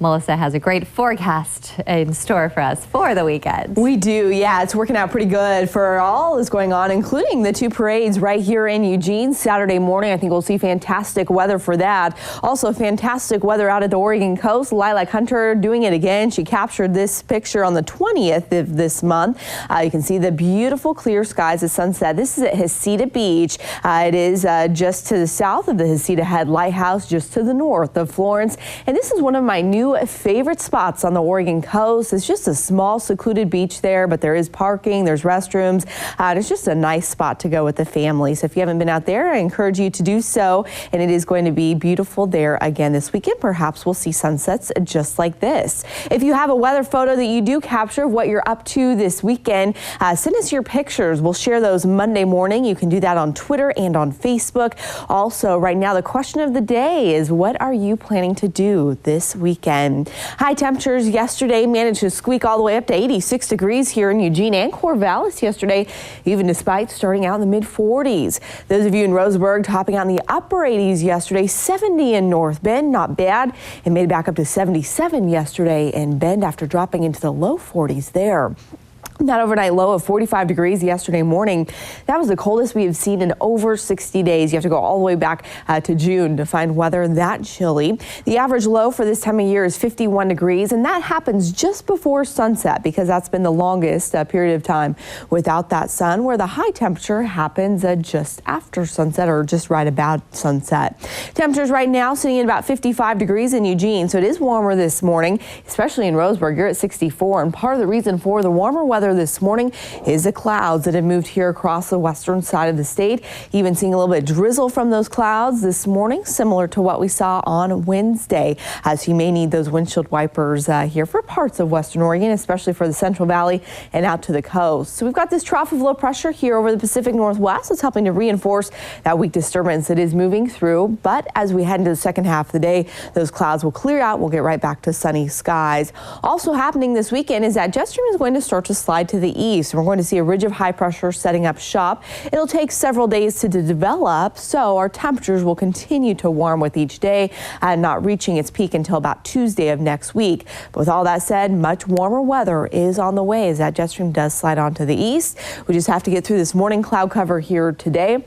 Melissa has a great forecast in store for us for the weekend. We do, yeah. It's working out pretty good for all that's going on, including the two parades right here in Eugene. Saturday morning, I think we'll see fantastic weather for that. Also, fantastic weather out at the Oregon coast. Lilac Hunter doing it again. She captured this picture on the 20th of this month. You can see the beautiful clear skies at sunset. This is at Heceta Beach. It is just to the south of the Heceta Head Lighthouse, just to the north of Florence. And this is one of my new favorite spots on the Oregon coast. It's just a small secluded beach there, but there is parking, there's restrooms. It's just a nice spot to go with the family. So if you haven't been out there, I encourage you to do so. And it is going to be beautiful there again this weekend. Perhaps we'll see sunsets just like this. If you have a weather photo that you do capture of what you're up to this weekend, send us your pictures. We'll share those Monday morning. You can do that on Twitter and on Facebook. Also, right now, the question of the day is, what are you planning to do this weekend? High temperatures yesterday managed to squeak all the way up to 86 degrees here in Eugene and Corvallis yesterday, even despite starting out in the mid-40s. Those of you in Roseburg topping out in the upper 80s yesterday, 70 in North Bend, not bad. It made it back up to 77 yesterday in Bend after dropping into the low 40s there. That overnight low of 45 degrees yesterday morning. That was the coldest we have seen in over 60 days. You have to go all the way back to June to find weather that chilly. The average low for this time of year is 51 degrees, and that happens just before sunset because that's been the longest period of time without that sun, where the high temperature happens just after sunset or just right about sunset. Temperatures right now sitting at about 55 degrees in Eugene, so it is warmer this morning, especially in Roseburg. You're at 64, and part of the reason for the warmer weather this morning is the clouds that have moved here across the western side of the state. Even seeing a little bit of drizzle from those clouds this morning, similar to what we saw on Wednesday. So you may need those windshield wipers here for parts of western Oregon, especially for the Central Valley and out to the coast. So we've got this trough of low pressure here over the Pacific Northwest. It's helping to reinforce that weak disturbance that is moving through. But as we head into the second half of the day, those clouds will clear out. We'll get right back to sunny skies. Also happening this weekend is that jet stream is going to start to slide to the east. We're going to see a ridge of high pressure setting up shop. It'll take several days to develop, so our temperatures will continue to warm with each day, not reaching its peak until about Tuesday of next week. But with all that said, much warmer weather is on the way as that jet stream does slide onto the east. We just have to get through this morning cloud cover here today.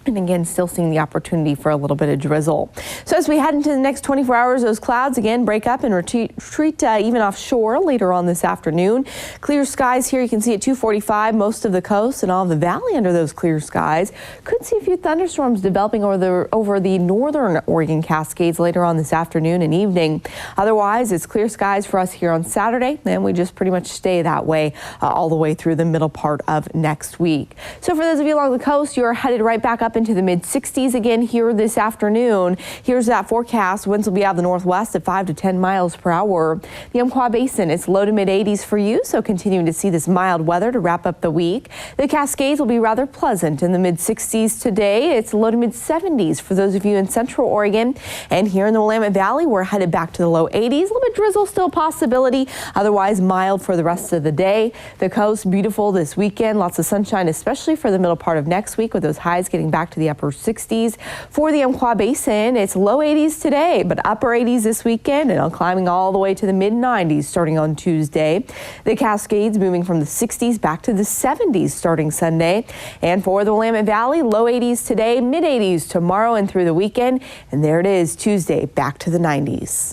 And again, still seeing the opportunity for a little bit of drizzle. So as we head into the next 24 hours, those clouds again break up and retreat even offshore later on this afternoon. Clear skies here. You can see at 2:45 most of the coast and all of the valley under those clear skies. Could see a few thunderstorms developing over the northern Oregon Cascades later on this afternoon and evening. Otherwise, it's clear skies for us here on Saturday, and we just pretty much stay that way all the way through the middle part of next week. So for those of you along the coast, you're headed right back up into the mid-60s again here this afternoon. Here's that forecast. Winds will be out of the northwest at 5 to 10 miles per hour. The Umpqua Basin, it's low to mid-80s for you, so continuing to see this mild weather to wrap up the week. The Cascades will be rather pleasant in the mid-60s today. It's low to mid-70s for those of you in central Oregon. And here in the Willamette Valley, we're headed back to the low 80s. A little bit drizzle still a possibility, otherwise mild for the rest of the day. The coast beautiful this weekend. Lots of sunshine, especially for the middle part of next week, with those highs getting back to the upper 60s. For the Umpqua Basin, it's low 80s today, but upper 80s this weekend, and climbing all the way to the mid-90s starting on Tuesday. The Cascades moving from the 60s back to the 70s starting Sunday. And for the Willamette Valley, low 80s today, mid-80s tomorrow and through the weekend. And there it is, Tuesday, back to the 90s.